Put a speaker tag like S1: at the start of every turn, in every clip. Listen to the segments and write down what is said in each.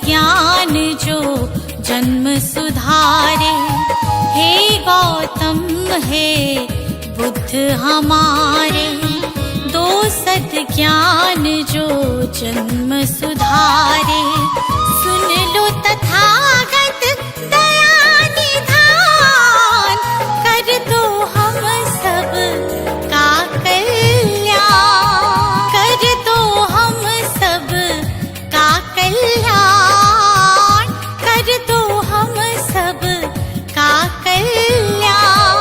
S1: ज्ञान जो जन्म सुधारे। हे गौतम हे बुद्ध हमारे, दो सद ज्ञान जो जन्म सुधारे। सुन लो तथागत दया निधान, कर दो हम सब का कल्याण, कर दो हम सब का कल्याण, कर दो हम सब का कल्याण।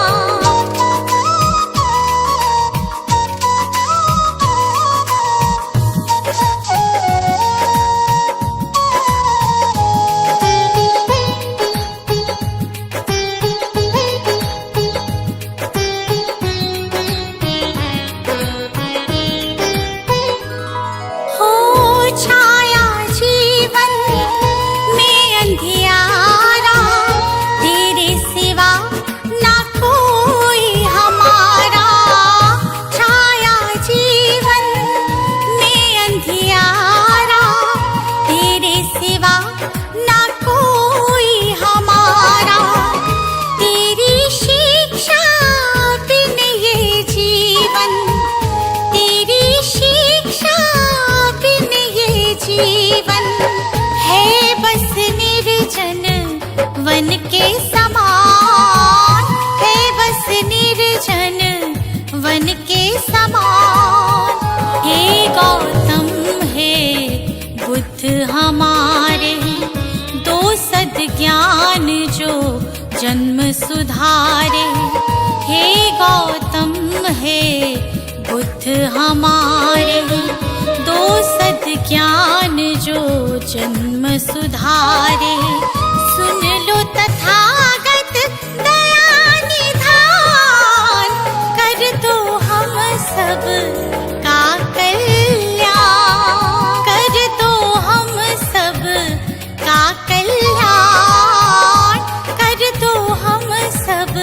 S1: वन के समान है बस निर्जन वन के समान। हे गौतम हे बुद्ध हमारे, दो सद ज्ञान जो जन्म सुधारे। हे गौतम हे बुद्ध हमारे, दो सद ज्ञान जो जन्म सुधारे। सुन लो तथागत दया निधान, कर दो हम सब का कल्याण, कर दो हम सब का कल्याण, कर दो हम सब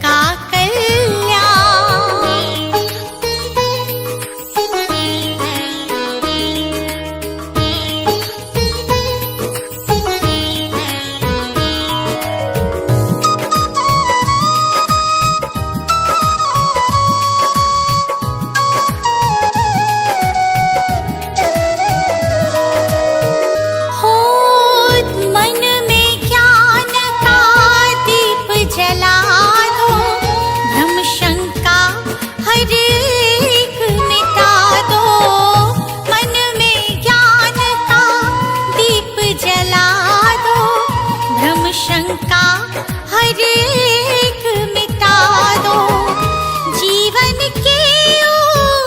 S1: का कल्याण। शंका हर एक मिटा दो, जीवन के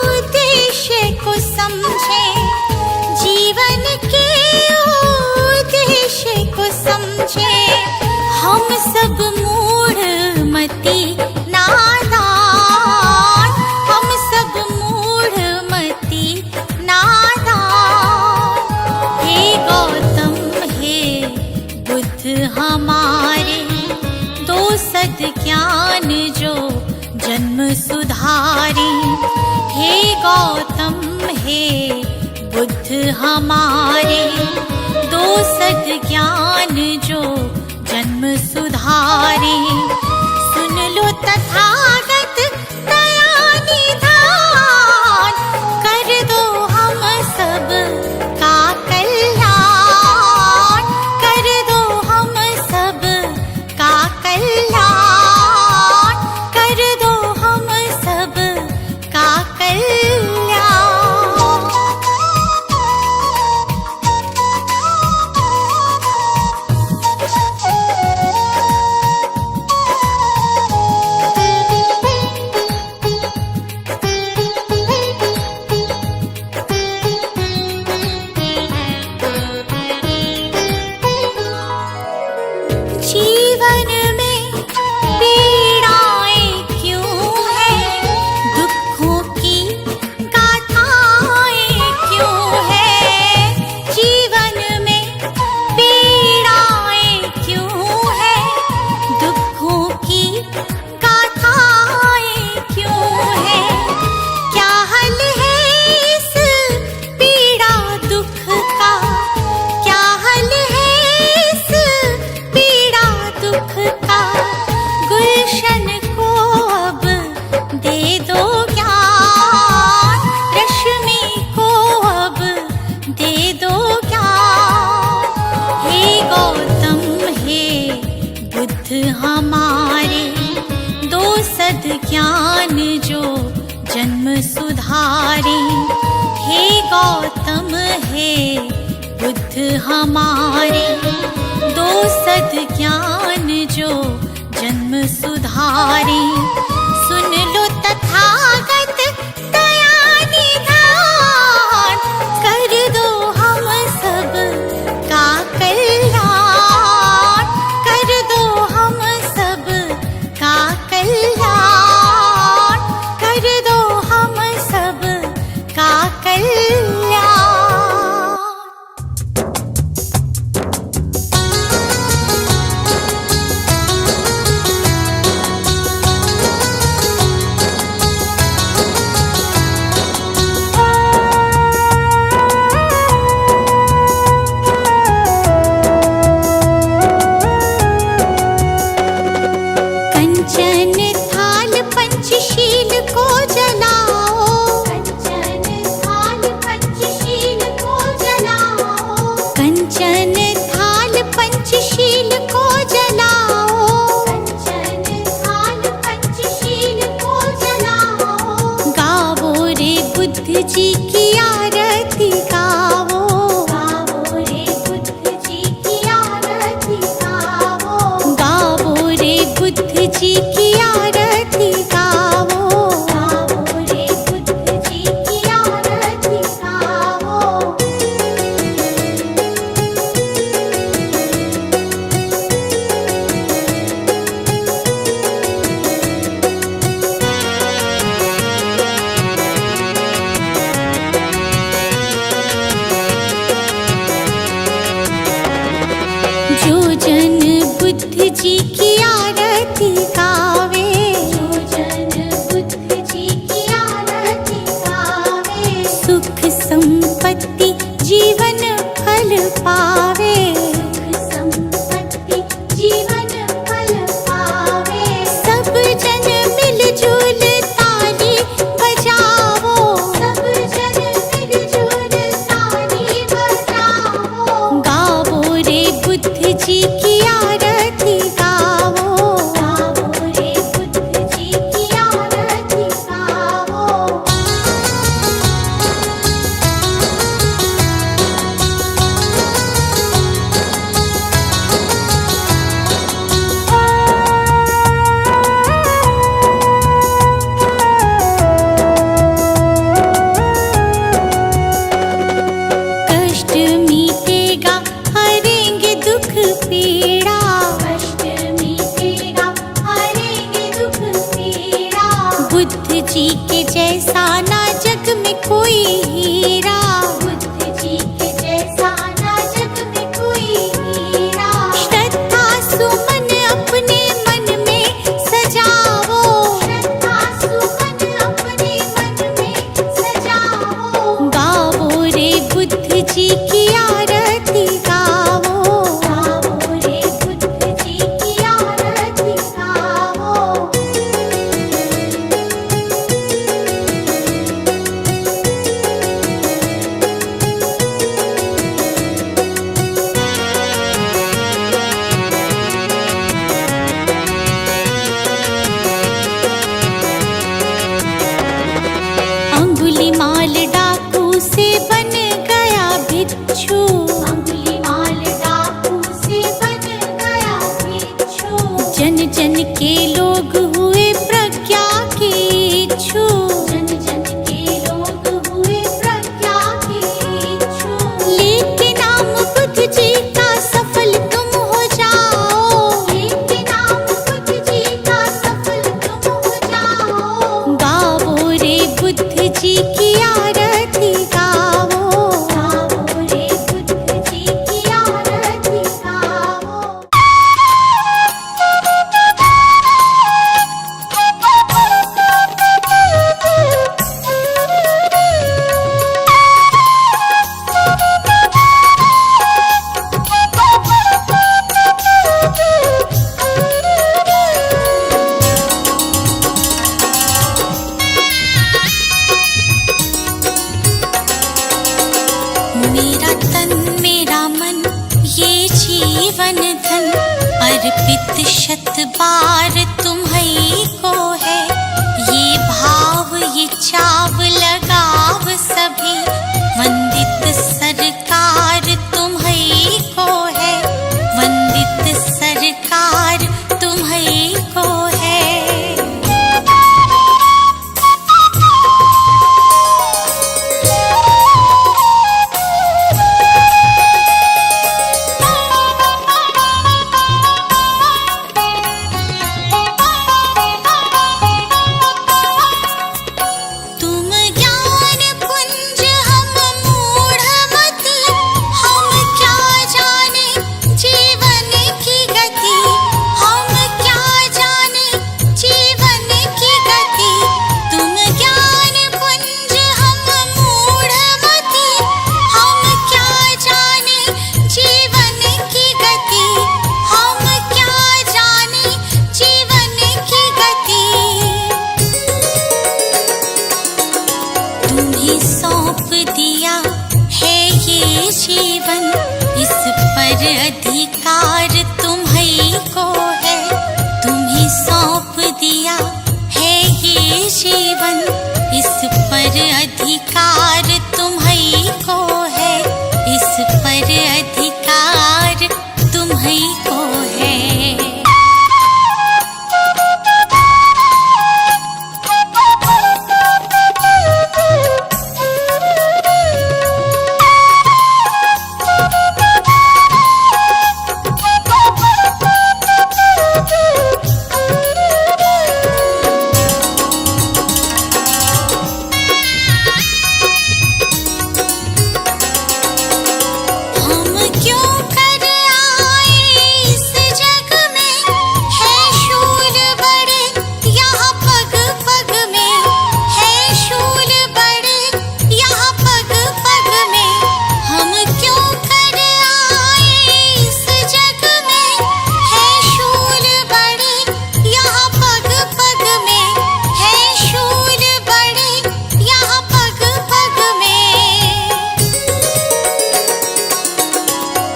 S1: उद्देश्य को समझे, जीवन के उद्देश्य को समझे। हम सब मूढ़ मति नादान, हम सब मूढ़ मति नादान। हे गौतम हे बुद्ध हमारे, दो सद ज्ञान जो जन्म सुधारे। हे गौतम हे बुद्ध हमारे, दो सद ज्ञान जो जन्म सुधारे। सुन लो तथागत दया निधान, कर दो हम सब का कल्याण, कर दो हम सब का कल्याण, कर दो हम सब का कल्याण। हमारे दो सद्ज्ञान जो जन्म सुधारे। हे गौतम हे बुद्ध हमारे दो सद्ज्ञान जो जन्म सुधारे। सुन लो तथागत दया निधान, कर दो हम सब का कल्याण, कर दो हम सब का कल्याण, कर दो हम सब का कल्याण। कंचन थाल पंचशील को जलाओ, कंचन थाल पंचशील को जलाओ, कंचन थाल पंचशील को जलाओ, कंचन थाल पंचशील को जलाओ। गावो रे बुद्ध जी की आरती गावो, गावो रे बुद्ध जी की आरती गावो, गावो रे बुद्ध जी की आरती गावो, गावो रे बुद्ध जी की आरती गावो। जो जन बुद्ध जी की आरती गावे, जो जन बुद्ध जी की आरती गावे, सुख संपत्ति जीवन फल पावे, सुख संपत्ति जीवन फल पावे। सब जन मिलजुल ताली बजाओ, सब जन मिलजुल ताली बजाओ। गावो रे बुद्ध जी की आरती गावो, गावो रे बुद्ध जी की आरती गावो। कष्ट मीटेगा हरेंगे दुख पीड़ा, कष्ट मीटेगा हरेंगे दुख पीड़ा। बुद्ध जी के जैसा ना जग में कोई हीरा, बुद्ध जी के जैसा ना जग में कोई हीरा। श्रद्धा सुमन अपने मन में सजाओ, श्रद्धा सुमन अपने मन में सजाओ। गावो रे बुद्ध जी की आरती गावो, गावो रे बुद्ध जी की आरती गावो। अंगुलीमाल डाकू से बन गया भिक्षु, अंगुलीमाल डाकू से बन गया भिक्षु। जन जन के लोग हुए प्रज्ञा के इच्छु, जन जन के लोग हुए प्रज्ञा के इच्छु। लेके नाम बुद्ध जी का सफल तुम हो जाओ, लेके नाम बुद्ध जी का सफल तुम हो जाओ। गावो रे बुद्ध जी की आरती गावो, गावो रे बुद्ध जी की आरती गावो। शत बार तुम्हीं को है, ये भाव ये चाव लगाव सभी। वंदित सरकार तुम्हीं को है, वंदित सरकार तुम्हीं को है। तुम्हीं सौंप दिया है ये जीवन, इस पर अधिकार तुम्हीं को है। तुम्हीं सौंप दिया है ये जीवन, इस पर अधिकार तुम्हीं को है, इस पर अधिकार तुम्हीं को है।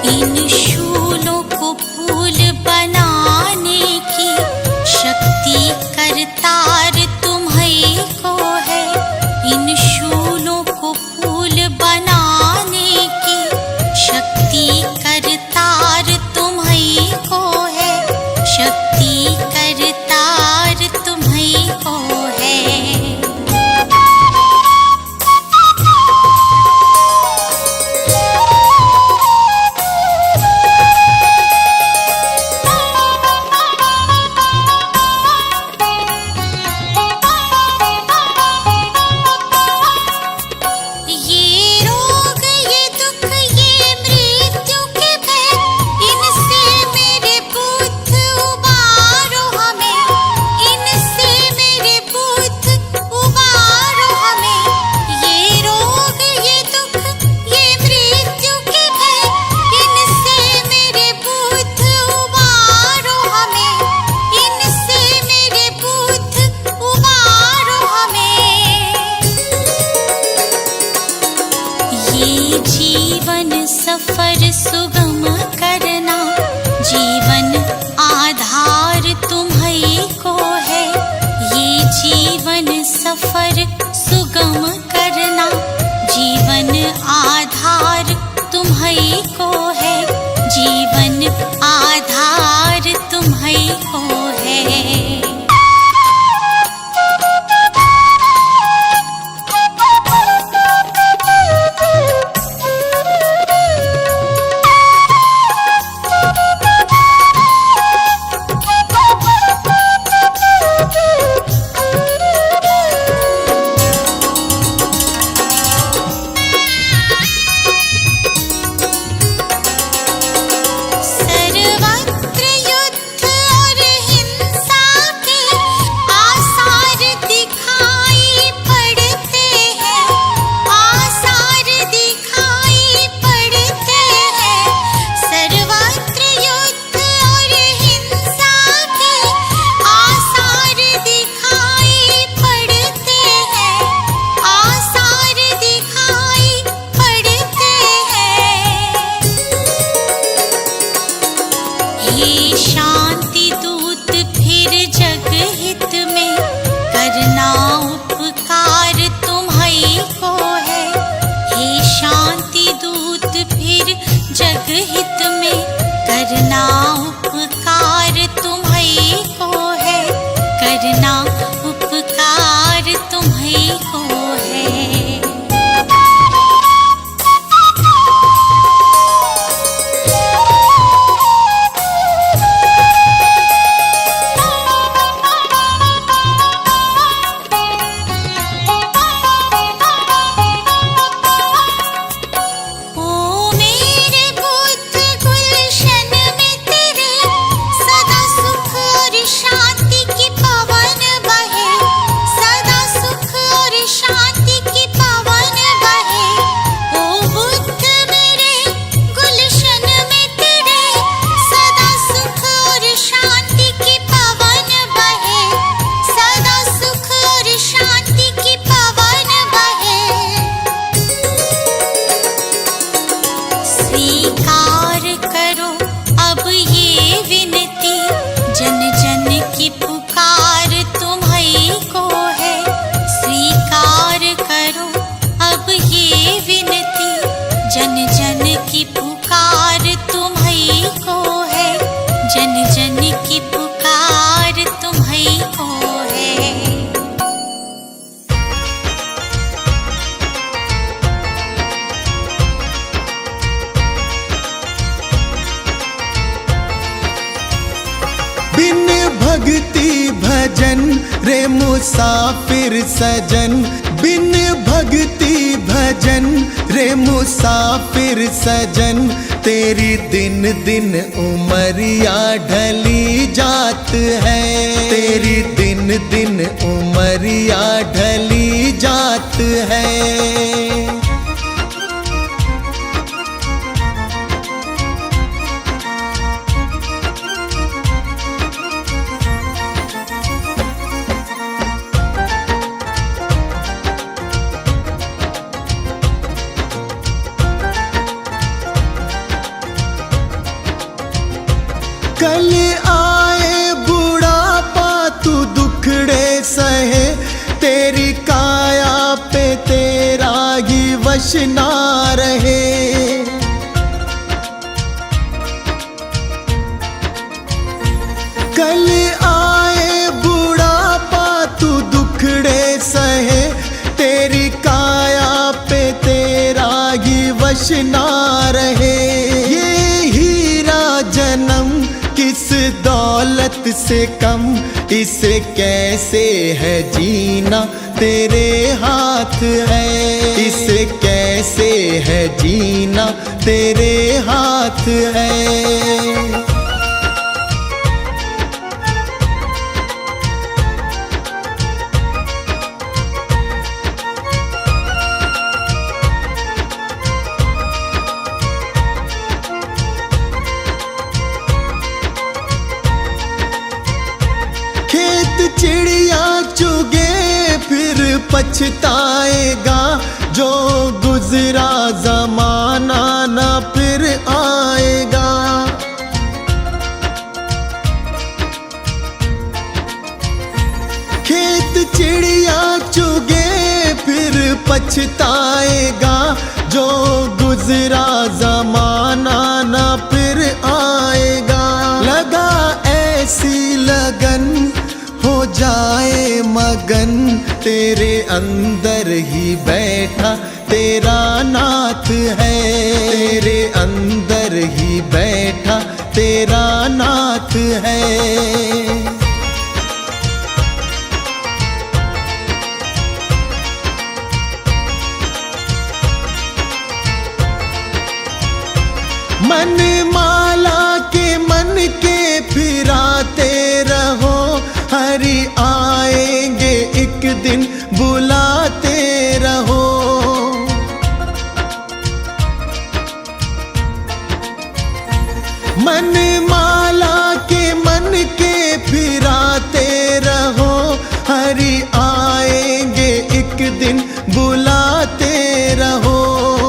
S1: इन शूलों को फूल बनाने की शक्ति करतार तुम्हीं को है। इन शूलों को फूल बनाने की शक्ति करतार तुम्हीं को है, शक्ति करतार तुम्हीं को है। ये जीवन सफर सुगम करना, जीवन आधार तुम्हीं को है। ये जीवन सफर सुगम करना, जीवन आधार तुम्हीं को है, जीवन आधार तुम्हीं को है। सर्वत्र युद्ध और हिंसा
S2: भक्ति भजन रे मुसाफिर सजन, बिन भक्ति भजन रे मुसाफिर सजन, तेरी दिन दिन उमरिया ढली जात है, तेरी दिन दिन उमरिया ढली जात है। कल आए बुढ़ापा तू दुखड़े सहे, तेरी काया पे तेरा ही वश ना रहे। कल आए बुढ़ापा तू दुखड़े सहे, तेरी काया पे तेरा ही वश ना रहे। ये हीरा जन्म किस दौलत से कम, इसे कैसे है जीना तेरे हाथ है, इसे कैसे है जीना तेरे हाथ है। चिड़िया चुगे फिर पछताएगा, जो गुजरा जमाना ना फिर आएगा। खेत चिड़िया चुगे फिर पछताएगा, जो गुजरा जमाना ना फिर आएगा। लगा ऐसी लगन हो जाए मगन, तेरे अंदर ही बैठा तेरा नाथ है, तेरे अंदर ही बैठा तेरा नाथ है। मन माला के मन के फिराते रहो, हरि आएंगे एक दिन बुलाते रहो। मन माला के मन के फिराते रहो, हरि आएंगे एक दिन बुलाते रहो।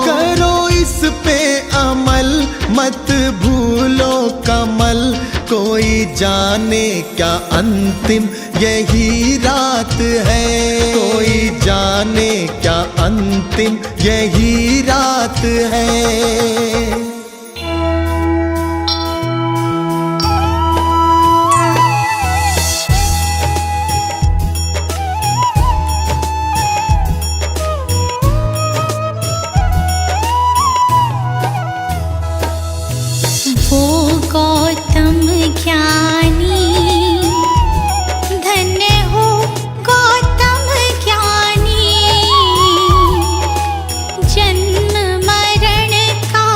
S2: करो इस पे अमल मत भूलो कमल, कोई जाने क्या अंतिम यही रात है, कोई जाने क्या अंतिम यही रात है।
S1: वो गौतम ज्ञानी, धन्य हो गौतम ज्ञानी, जन्म मरण का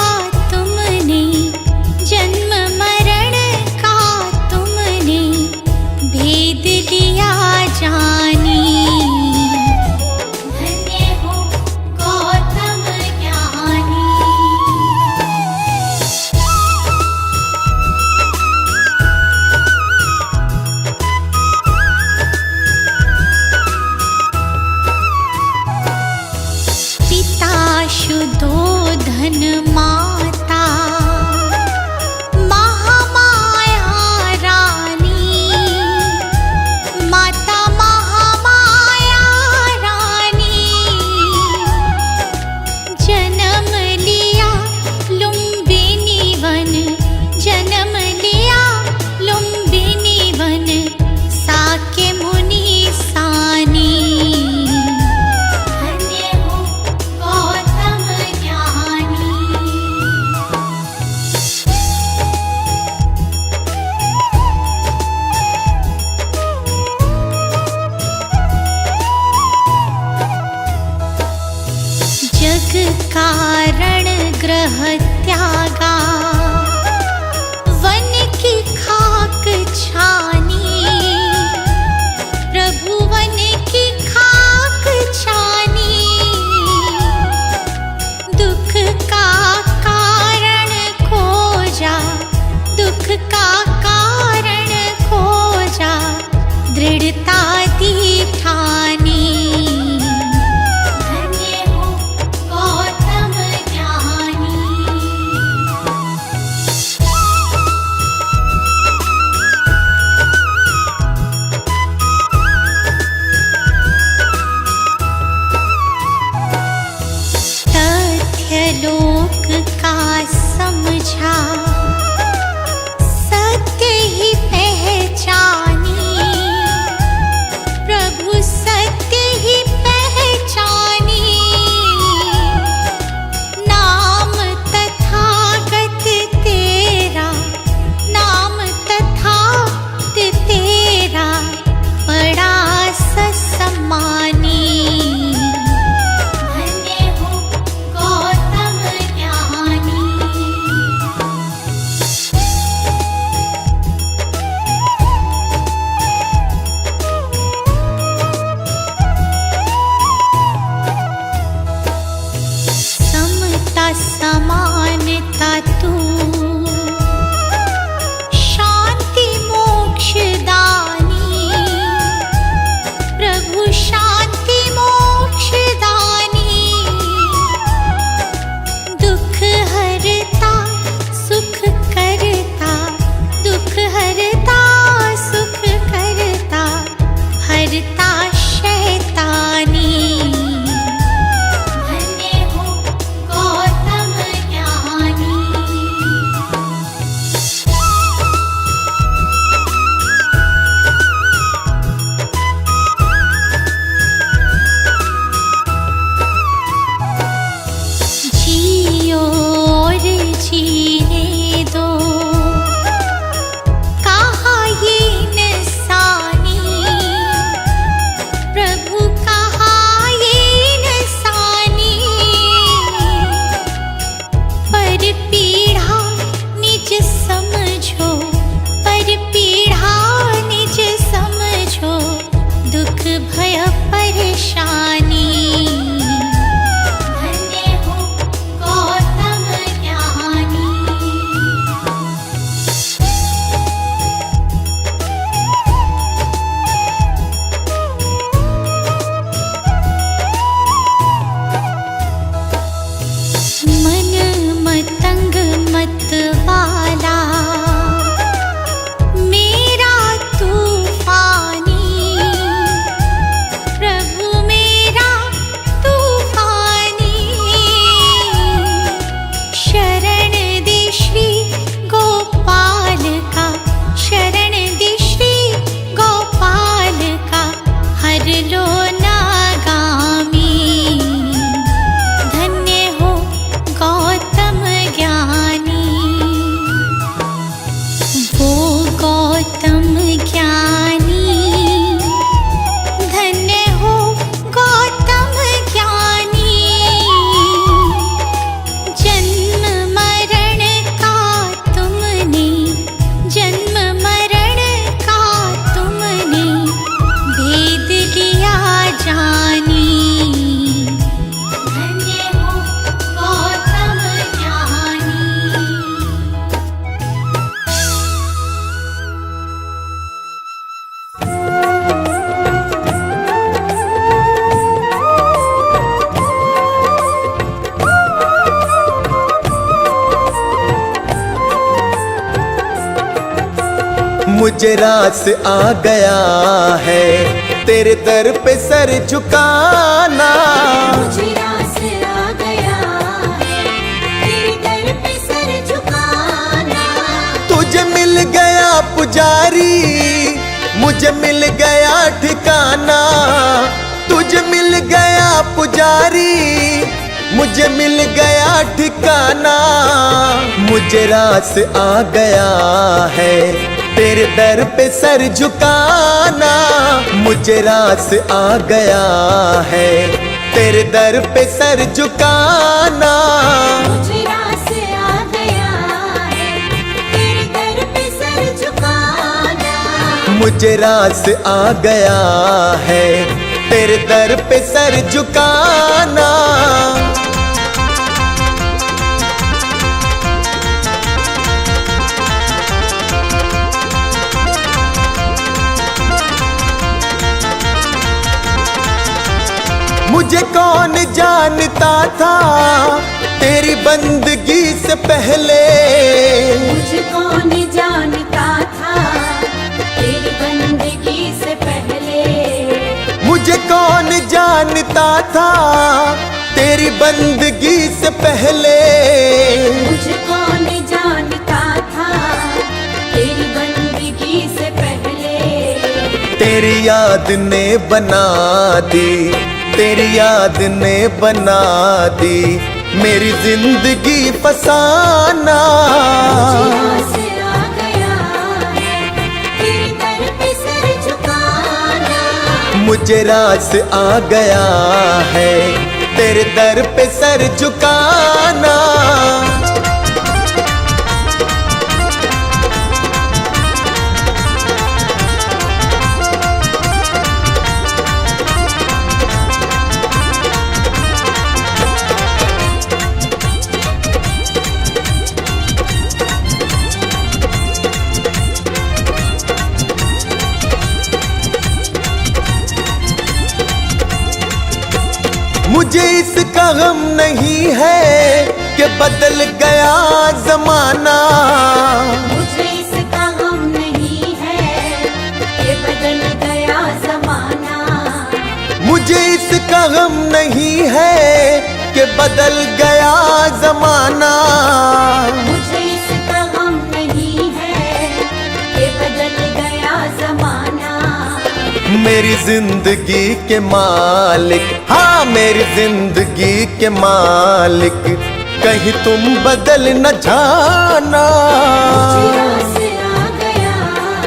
S1: दृढ़ता दी ठानी। धन्य हो गौतम ज्ञानी। तथ्य लोक का समझा, सत्य ही पहचानी। प्रभु सत्य ही पहचानी। नाम तथागत तेरा, नाम तथागत तेरा बड़ा ससम्मानी। धन्य हो गौतम ज्ञानी। समता समानता तू, शांति मोक्ष दानी। प्रभु शांति मोक्ष दानी। दुख हरता सुख करता, दुख हरता सुख करता, हरता शैतानी। धन्य हो गौतम ज्ञानी। जियो और जीने दो, कहा ये इंसानी। प्रभु कहा ये इंसानी। पर पीढ़ा निज समझो, पर पीढ़ा निज समझो, दुख भय परेशानी। धन्य हो गौतम ज्ञानी। मन मतंग मत वाला, मेरा तूफानी। प्रभु मेरा तूफानी। शरण दे श्री गोपाल का, शरण दे श्री गोपाल का, हर लो नागामी। धन्य हो गौतम ज्ञानी। वो गौतम ज्ञानी। धन्य हो गौतम ज्ञानी। जन्म मरण का तुमने, जन्म मरण का तुमने भेद लिया जानी। धन्य हो गौतम ज्ञानी।
S2: मुझे रास आ गया है तेरे दर पे सर झुकाना।
S1: मुझे रास आ गया है तेरे दर पे सर झुकाना।
S2: तुझे मिल गया पुजारी, मुझे मिल गया ठिकाना। तुझे मिल गया पुजारी, मुझे मिल गया ठिकाना। मुझे रास आ गया है तेरे दर पे सर झुकाना। मुझे रास आ गया है तेरे दर पे सर झुकाना।
S1: मुझे रास आ गया है तेरे दर पे सर झुकाना।
S2: मुझे रास आ गया है तेरे दर पे सर झुकाना। मुझे कौन जानता था तेरी बंदगी से पहले,
S1: मुझे कौन जानता था तेरी बंदगी से पहले,
S2: मुझे कौन जानता था तेरी बंदगी से पहले,
S1: मुझे कौन जानता था तेरी बंदगी से पहले।
S2: तेरी याद ने बना दी, तेरी याद ने बना दी मेरी जिंदगी फसाना।
S1: मुझे आसरा गया है तेरे दर पे सर झुकाना,
S2: मुझे रास आ गया है तेरे दर पे सर झुकाना। मुझे इसका गम नहीं है कि बदल गया जमाना,
S1: मुझे इसका गम नहीं है कि बदल गया जमाना,
S2: मुझे इसका गम नहीं है कि बदल गया जमाना,
S1: मुझे इसका गम नहीं है कि बदल गया जमाना।
S2: मेरी जिंदगी के मालिक, हाँ मेरी जिंदगी के मालिक कहीं तुम बदल न जाना।
S1: मुझे आसरा गया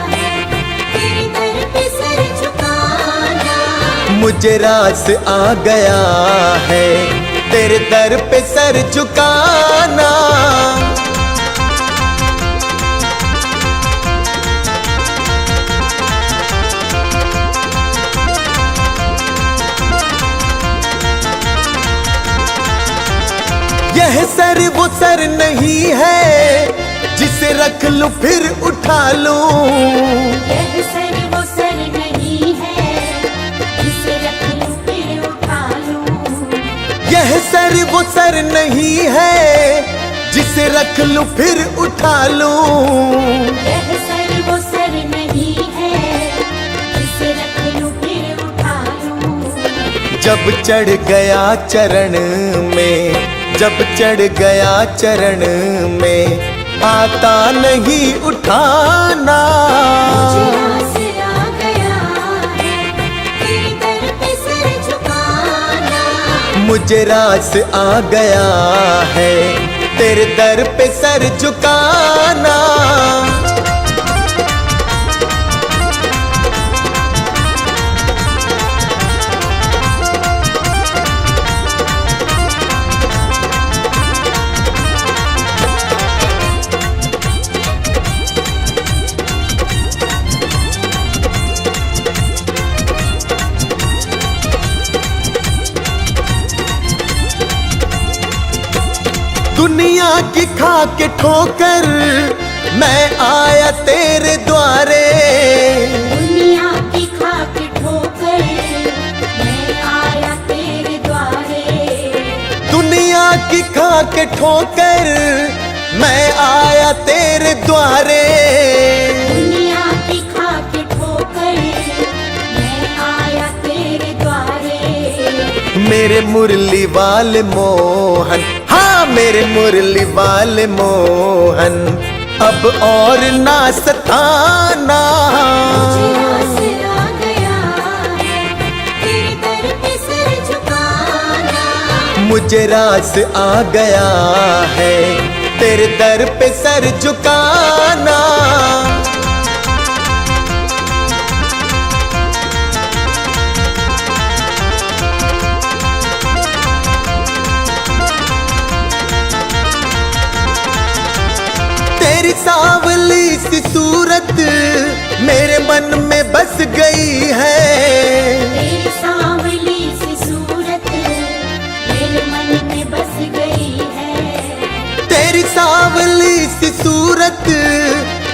S1: है तेरे दर पे सर झुकाना,
S2: मुझे रास आ गया है तेरे दर पे सर झुकाना। यह सर वो सर नहीं है जिसे रख लूं फिर उठा लूं,
S1: यह सर वो सर नहीं है जिसे रख लूं फिर उठा लूं,
S2: यह सर वो सर नहीं है जिसे रख लूं फिर उठा लूं,
S1: यह सर वो सर नहीं है जिसे रख लूं फिर उठा लूं।
S2: जब चढ़ गया चरण में, जब चढ़ गया चरण में आता नहीं उठाना।
S1: मुझे आसरा गया है तेरे दर पे सर झुकाना,
S2: मुझे रास आ गया है तेरे दर पे सर झुकाना। दुनिया की खा के ठोकर मैं आया तेरे द्वारे,
S1: दुनिया की खा के ठोकर मैं आया तेरे द्वारे,
S2: दुनिया की खा के ठोकर मैं आया तेरे द्वारे,
S1: दुनिया की खा के ठोकर मैं आया तेरे द्वारे।
S2: मेरे मुरली वाले मोहन, हाँ मेरे मुरली वाले मोहन अब और ना सताना।
S1: मुझे आसरा गया है तेरे दर पे सर झुकाना,
S2: मुझे रास आ गया है तेरे दर पे सर झुकाना। तेरी सांवली सी सूरत मेरे मन में बस गई है,
S1: तेरी सांवली सी सूरत मेरे मन में बस गई है,
S2: तेरी सांवली सी सूरत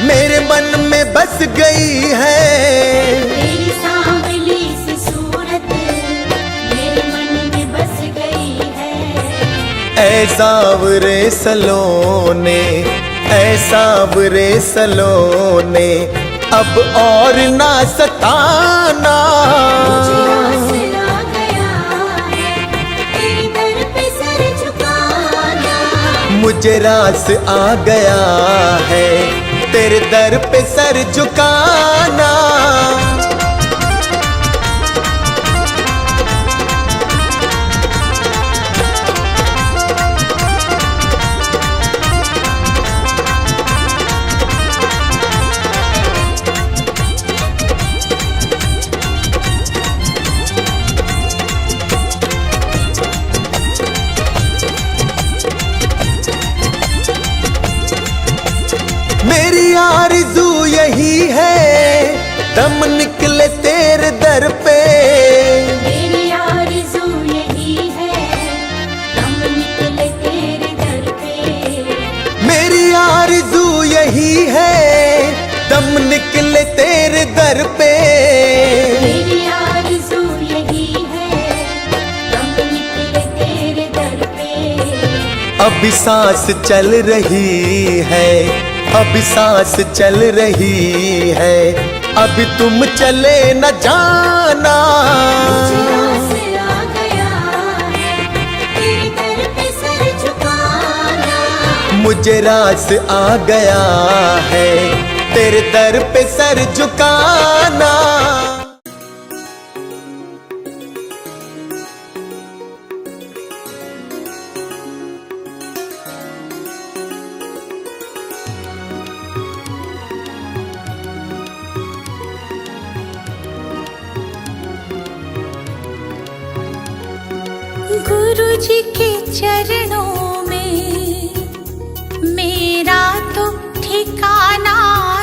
S2: मेरे मन में बस गई है,
S1: तेरी सांवली सी सूरत मेरे मन
S2: ऐ सांवरे सलोने, ऐ सांवरे सलोने, अब और ना सताना।
S1: मुझे आसरा गया है, तेरे दर पे सर झुकाना।
S2: मुझे रास आ गया है, तेरे दर पे सर झुकाना। मेरी आरज़ू यही है, दम निकले तेरे दर पे।
S1: मेरी आरज़ू यही है, दम निकले तेरे दर पे।
S2: मेरी आरज़ू यही है, दम निकले तेरे दर पे।
S1: मेरी आरज़ू यही है, दम निकले तेरे दर पे।
S2: अभी सांस चल रही है, अभी सांस चल रही है, अभी तुम चले न जाना।
S1: मुझे आसरा गया है, तेरे दर पे सर झुकाना।
S2: मुझे रास आ गया है, तेरे दर पे सर झुकाना।
S1: गुरु जी के चरणों में मेरा तो ठिकाना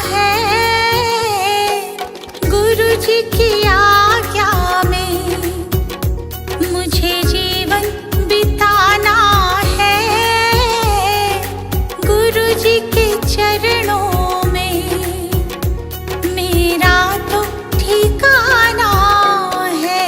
S1: है। गुरु जी की आज्ञा में मुझे जीवन बिताना है। गुरु जी के चरणों में मेरा तो ठिकाना है।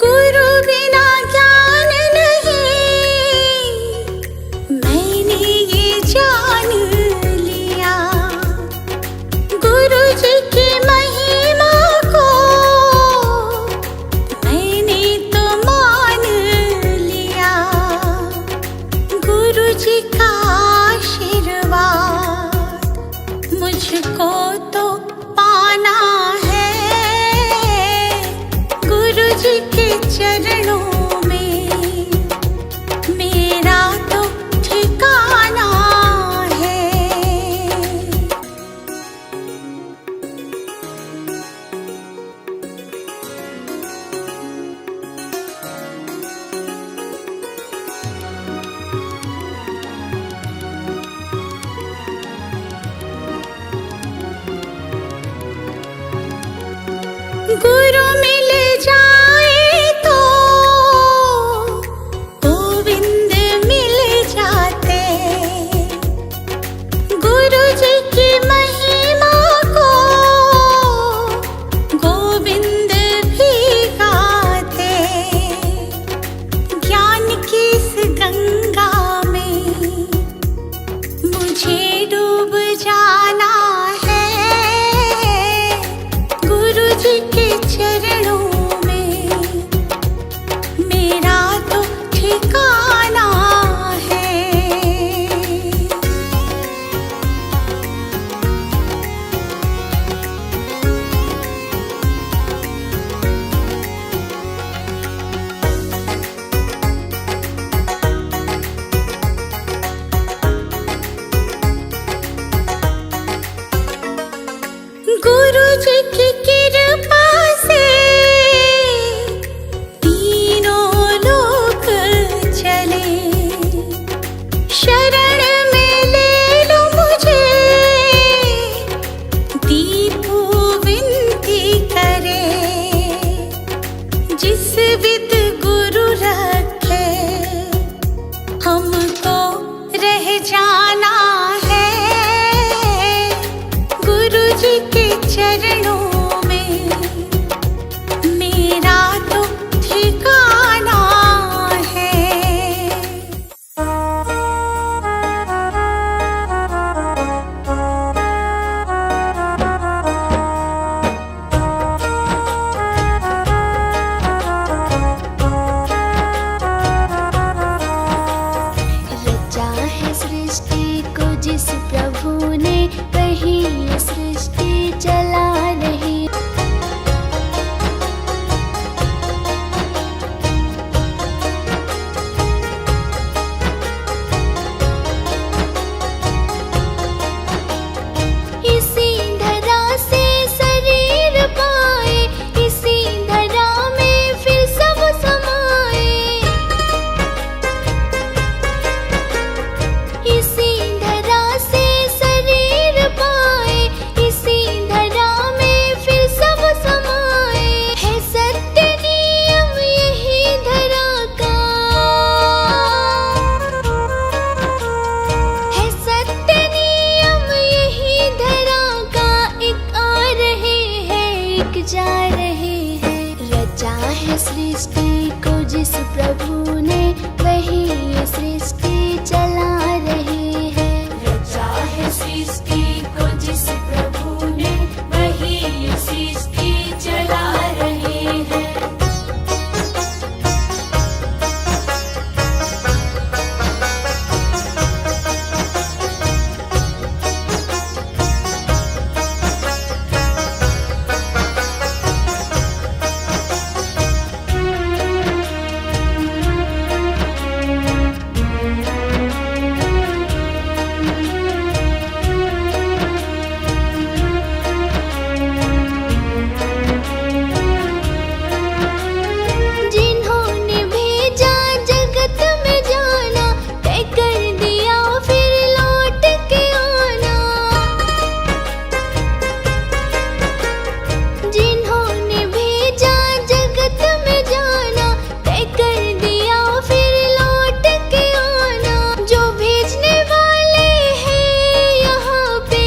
S1: गुरु बिना ज्ञान नहीं, मैंने ये जान लिया। गुरु जी की महिमा को मैंने तो मान लिया। गुरु जी का आशीर्वाद मुझको तो पाना है। गुरु जी के चरणों में मेरा तो ठिकाना है। गुरु मिल जाए तो गोविंद मिल जाते। गुरु जी की महिमा को गोविंद भी गाते। ज्ञान की इस गंगा में मुझे डूब जाना है। गुरु जी के चरणों में मेरा तो ठिकाना है। गुरु जी की कृपा से तीनों लोक चले। शरण में ले लो मुझे, दीपू विनती करे। चरणों में मेरा तो ठिकाना है।
S3: रचा है सृष्टि को जिस प्रभु ने, वही ये सृष्टि चला रही। इसी धरा से शरीर पाए, इसी धरा में फिर सब समाए। इसी धरा से शरीर पाए, इसी धरा में फिर सब समाए। है सत्य नियम यही धरा का, है सत्य नियम यही धरा का। एक आ रहे हैं, एक जा रहे हैं। रचा है सृष्टि को जिस प्रभु ने, वही ये सृष्टि चला रही है।
S4: रचा है सृष्टि को जिस प्रभु ने, वही ये सृष्टि चला रही है।
S3: जिन्होंने भेजा जगत में जाना, तय कर दिया फिर लौट के आना। जिन्होंने भेजा जगत में जाना, तय कर दिया फिर लौट के आना। जो भेजने वाले हैं यहाँ पे,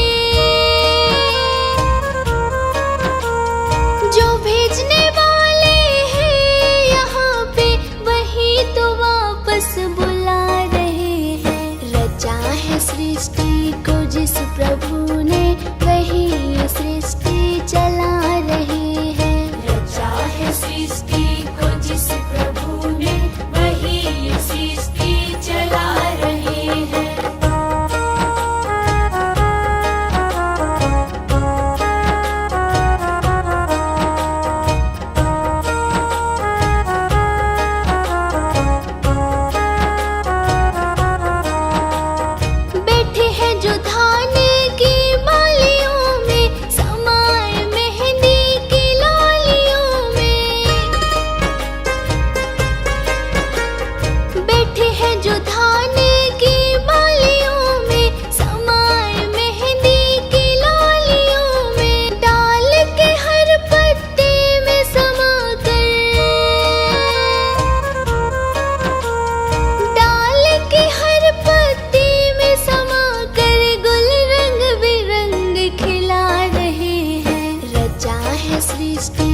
S3: जो भेजने वाले हैं यहाँ पे, वही तो वापस बुला रहे हैं। रचा है सृष्टि को जिस प्रभु ने, वही ये सृष्टि चला रही है।
S4: रचा है सृष्टि को जिस प्रभु ने, वही ये सृष्टि चला रही है।
S3: बैठे हैं जो धान की बालियों में, समाए मेहंदी की लालियों में। बैठे हैं जो धान की बालियों में, समाए मेहंदी की लालियों में। डाल के हर पत्ते में समा कर, डाल के हर पत्ते में समा कर, गुल रंग बिरंग खिला रहे हैं। रचा है सृष्टि